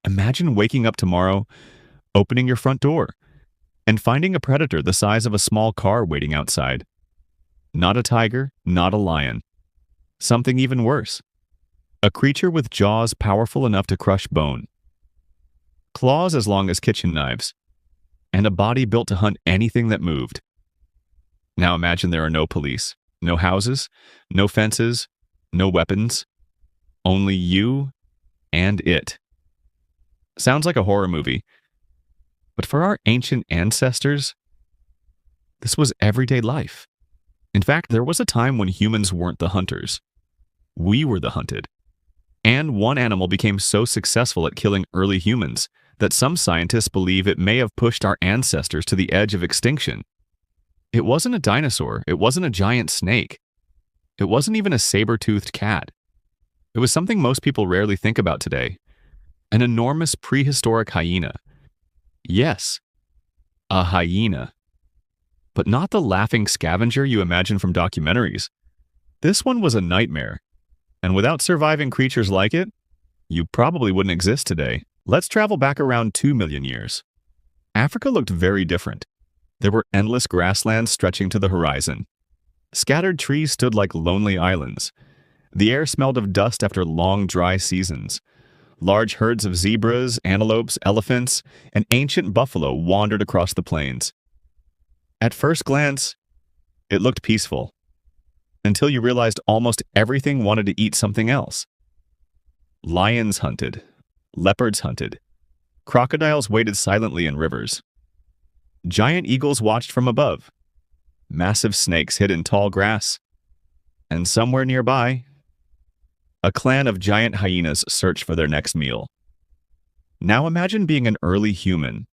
Imagine waking up tomorrow, opening your front door, and finding a predator the size of a small car waiting outside. Not a tiger, not a lion. Something even worse. A creature with jaws powerful enough to crush bone, claws as long as kitchen knives, and a body built to hunt anything that moved. Now imagine there are no police, no houses, no fences, no weapons, only you and it. Sounds like a horror movie, but for our ancient ancestors, this was everyday life. In fact, there was a time when humans weren't the hunters. We were the hunted. And one animal became so successful at killing early humans that some scientists believe it may have pushed our ancestors to the edge of extinction. It wasn't a dinosaur. It wasn't a giant snake. It wasn't even a saber-toothed cat. It was something most people rarely think about today. An enormous prehistoric hyena. Yes, a hyena. But not the laughing scavenger you imagine from documentaries. This one was a nightmare. And without surviving creatures like it, you probably wouldn't exist today. Let's travel back around 2 million years. Africa looked very different. There were endless grasslands stretching to the horizon. Scattered trees stood like lonely islands. The air smelled of dust after long, dry seasons. Large herds of zebras, antelopes, elephants, and ancient buffalo wandered across the plains. At first glance, it looked peaceful, until you realized almost everything wanted to eat something else. Lions hunted. Leopards hunted. Crocodiles waited silently in rivers. Giant eagles watched from above. Massive snakes hid in tall grass. And somewhere nearby, a clan of giant hyenas searched for their next meal. Now imagine being an early human,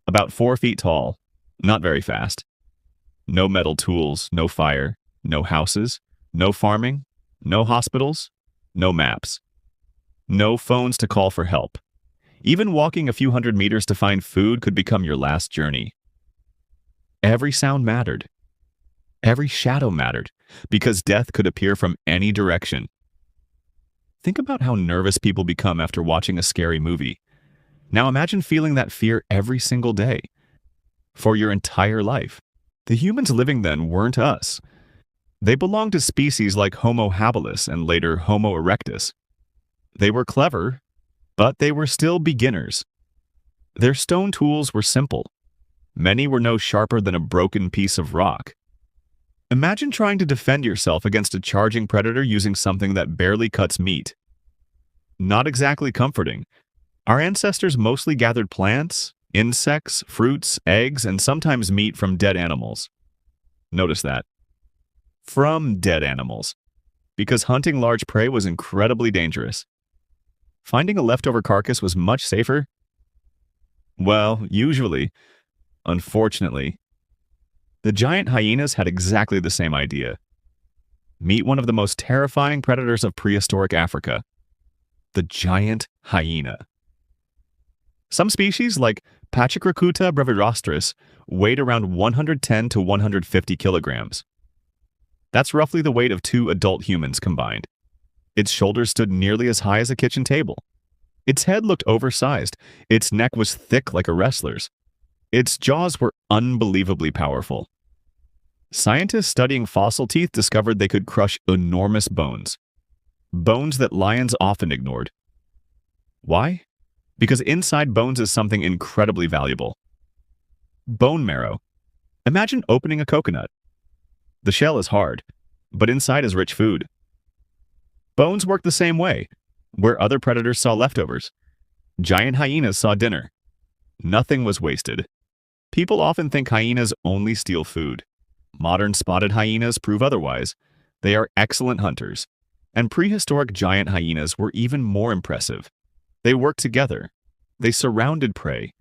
about 4 feet tall, not very fast. No metal tools, no fire, no houses, no farming, no hospitals, no maps. No phones to call for help. Even walking a few hundred meters to find food could become your last journey. Every sound mattered. Every shadow mattered, because death could appear from any direction. Think about how nervous people become after watching a scary movie. Now imagine feeling that fear every single day, for your entire life. The humans living then weren't us. They belonged to species like Homo habilis and later Homo erectus. They were clever, but they were still beginners. Their stone tools were simple. Many were no sharper than a broken piece of rock. Imagine trying to defend yourself against a charging predator using something that barely cuts meat. Not exactly comforting. Our ancestors mostly gathered plants, insects, fruits, eggs, and sometimes meat from dead animals. Notice that. From dead animals. Because hunting large prey was incredibly dangerous. Finding a leftover carcass was much safer? Well, usually. Unfortunately. The giant hyenas had exactly the same idea. Meet one of the most terrifying predators of prehistoric Africa. The giant hyena. Some species, like Pachyrhacota brevirostris, weighed around 110 to 150 kilograms. That's roughly the weight of 2 adult humans combined. Its shoulders stood nearly as high as a kitchen table. Its head looked oversized. Its neck was thick like a wrestler's. Its jaws were unbelievably powerful. Scientists studying fossil teeth discovered they could crush enormous bones. Bones that lions often ignored. Why? Because inside bones is something incredibly valuable. Bone marrow. Imagine opening a coconut. The shell is hard, but inside is rich food. Bones work the same way, where other predators saw leftovers. Giant hyenas saw dinner. Nothing was wasted. People often think hyenas only steal food. Modern spotted hyenas prove otherwise. They are excellent hunters. And prehistoric giant hyenas were even more impressive. They worked together. They surrounded prey.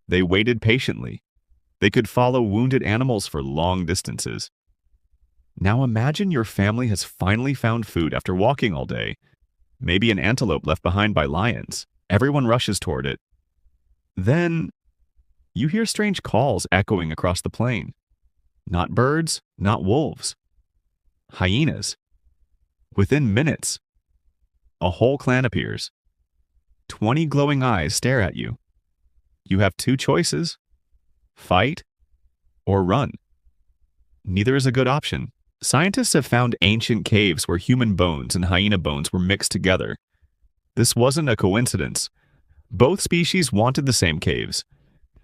They waited patiently. They could follow wounded animals for long distances. Now imagine your family has finally found food after walking all day. Maybe an antelope left behind by lions. Everyone rushes toward it. Then, you hear strange calls echoing across the plain. Not birds, not wolves. Hyenas. Within minutes, a whole clan appears. 20 glowing eyes stare at you. You have two choices: fight or run. Neither is a good option. Scientists have found ancient caves where human bones and hyena bones were mixed together. This wasn't a coincidence. Both species wanted the same caves.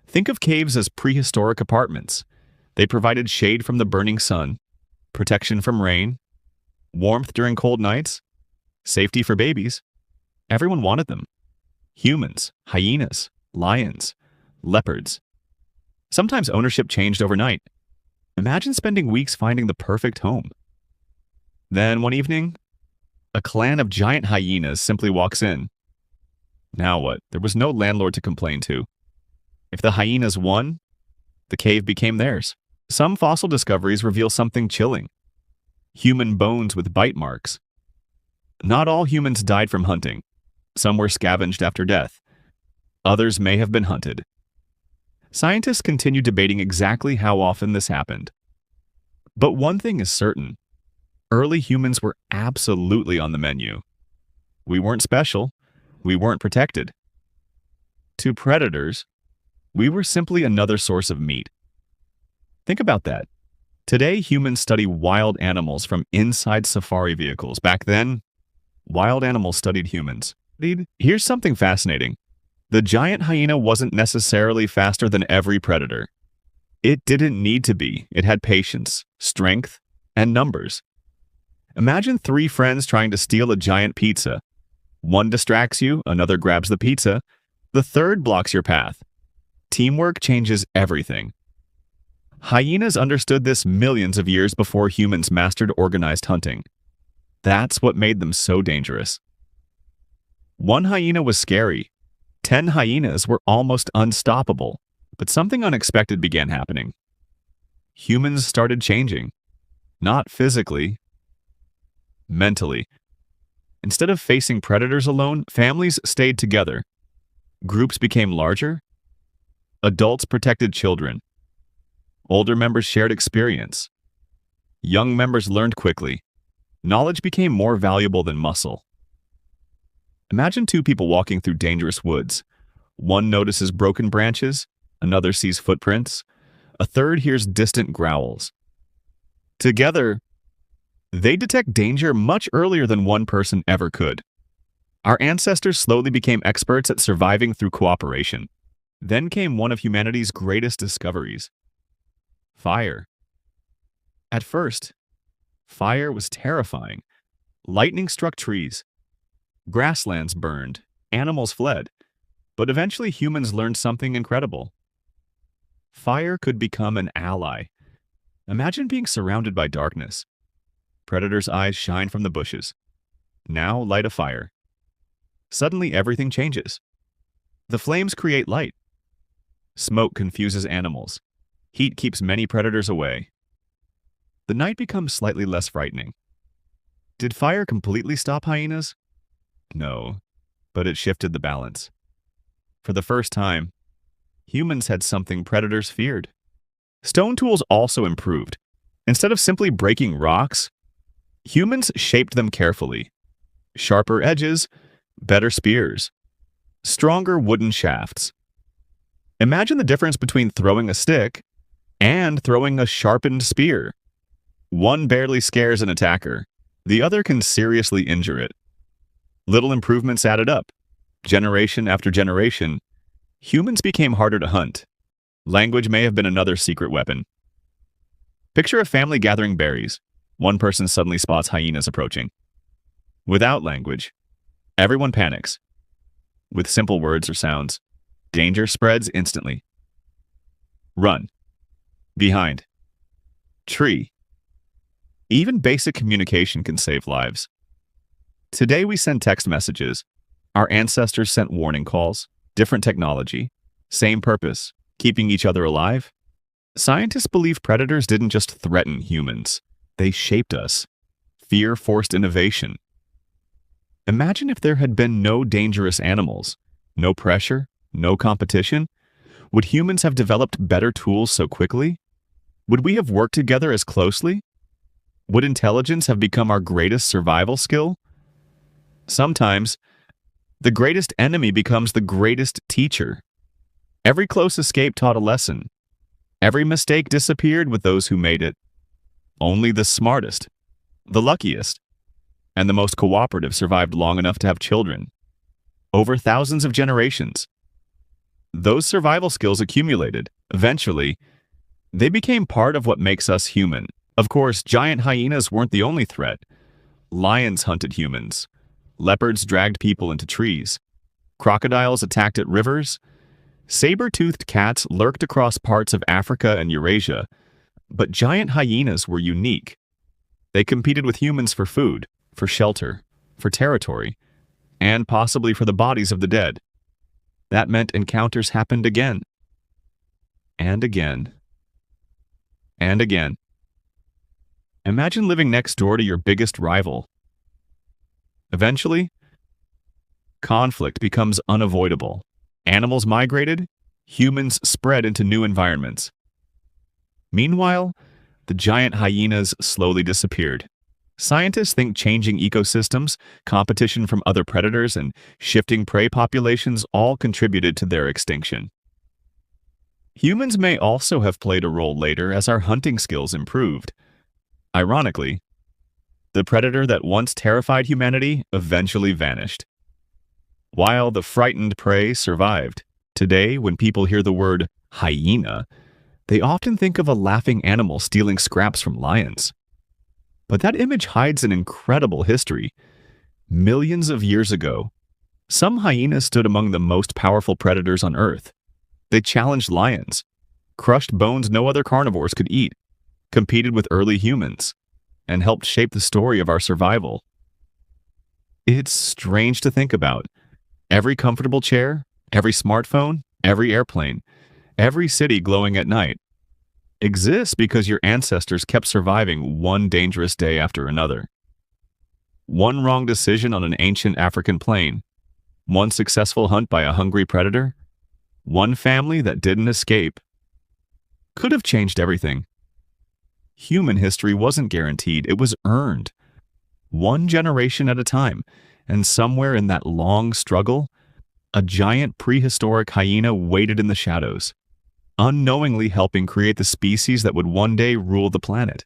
Think of caves as prehistoric apartments. They provided shade from the burning sun, protection from rain, warmth during cold nights, safety for babies. Everyone wanted them. Humans, hyenas, lions, leopards. Sometimes ownership changed overnight. Imagine spending weeks finding the perfect home. Then one evening, a clan of giant hyenas simply walks in. Now what? There was no landlord to complain to. If the hyenas won, the cave became theirs. Some fossil discoveries reveal something chilling: human bones with bite marks. Not all humans died from hunting. Some were scavenged after death. Others may have been hunted. Scientists continue debating exactly how often this happened. But one thing is certain: early humans were absolutely on the menu. We weren't special. We weren't protected. To predators, we were simply another source of meat. Think about that. Today, humans study wild animals from inside safari vehicles. Back then, wild animals studied humans. Here's something fascinating. The giant hyena wasn't necessarily faster than every predator. It didn't need to be. It had patience, strength, and numbers. Imagine three friends trying to steal a giant pizza. One distracts you, another grabs the pizza, the third blocks your path. Teamwork changes everything. Hyenas understood this millions of years before humans mastered organized hunting. That's what made them so dangerous. One hyena was scary. 10 hyenas were almost unstoppable. But something unexpected began happening. Humans started changing. Not physically, mentally. Instead of facing predators alone, families stayed together. Groups became larger. Adults protected children. Older members shared experience. Young members learned quickly. Knowledge became more valuable than muscle. Imagine two people walking through dangerous woods. One notices broken branches, another sees footprints, a third hears distant growls. Together, they detect danger much earlier than one person ever could. Our ancestors slowly became experts at surviving through cooperation. Then came one of humanity's greatest discoveries: fire. At first, fire was terrifying. Lightning struck trees. Grasslands burned. Animals fled. But eventually humans learned something incredible. Fire could become an ally. Imagine being surrounded by darkness. Predators' eyes shine from the bushes. Now light a fire. Suddenly everything changes. The flames create light. Smoke confuses animals. Heat keeps many predators away. The night becomes slightly less frightening. Did fire completely stop hyenas? No, but it shifted the balance. For the first time, humans had something predators feared. Stone tools also improved. Instead of simply breaking rocks, humans shaped them carefully. Sharper edges, better spears, stronger wooden shafts. Imagine the difference between throwing a stick and throwing a sharpened spear. One barely scares an attacker. The other can seriously injure it. Little improvements added up. Generation after generation, humans became harder to hunt. Language may have been another secret weapon. Picture a family gathering berries. One person suddenly spots hyenas approaching. Without language, everyone panics. With simple words or sounds, danger spreads instantly. Run. Behind. Tree. Even basic communication can save lives. Today we send text messages. Our ancestors sent warning calls. Different technology. Same purpose. Keeping each other alive. Scientists believe predators didn't just threaten humans. They shaped us. Fear forced innovation. Imagine if there had been no dangerous animals, no pressure, no competition. Would humans have developed better tools so quickly? Would we have worked together as closely? Would intelligence have become our greatest survival skill? Sometimes, The greatest enemy becomes the greatest teacher. Every close escape taught a lesson. Every mistake disappeared with those who made it. Only the smartest, the luckiest, and the most cooperative survived long enough to have children. Over thousands of generations. Those survival skills accumulated. Eventually, they became part of what makes us human. Of course, giant hyenas weren't the only threat. Lions hunted humans. Leopards dragged people into trees. Crocodiles attacked at rivers. Saber-toothed cats lurked across parts of Africa and Eurasia. But giant hyenas were unique. They competed with humans for food, for shelter, for territory, and possibly for the bodies of the dead. That meant encounters happened again. And again. And again. Imagine living next door to your biggest rival. Eventually, conflict becomes unavoidable. Animals migrated, humans spread into new environments. Meanwhile, the giant hyenas slowly disappeared. Scientists think changing ecosystems, competition from other predators, and shifting prey populations all contributed to their extinction. Humans may also have played a role later as our hunting skills improved. Ironically, the predator that once terrified humanity eventually vanished, while the frightened prey survived. Today, when people hear the word hyena, they often think of a laughing animal stealing scraps from lions. But that image hides an incredible history. Millions of years ago, some hyenas stood among the most powerful predators on Earth. They challenged lions, crushed bones no other carnivores could eat, competed with early humans, and helped shape the story of our survival. It's strange to think about. Every comfortable chair, every smartphone, every airplane, every city glowing at night exists because your ancestors kept surviving one dangerous day after another. One wrong decision on an ancient African plain, one successful hunt by a hungry predator, one family that didn't escape, could have changed everything. Human history wasn't guaranteed, it was earned. One generation at a time, and somewhere in that long struggle, a giant prehistoric hyena waited in the shadows, unknowingly helping create the species that would one day rule the planet.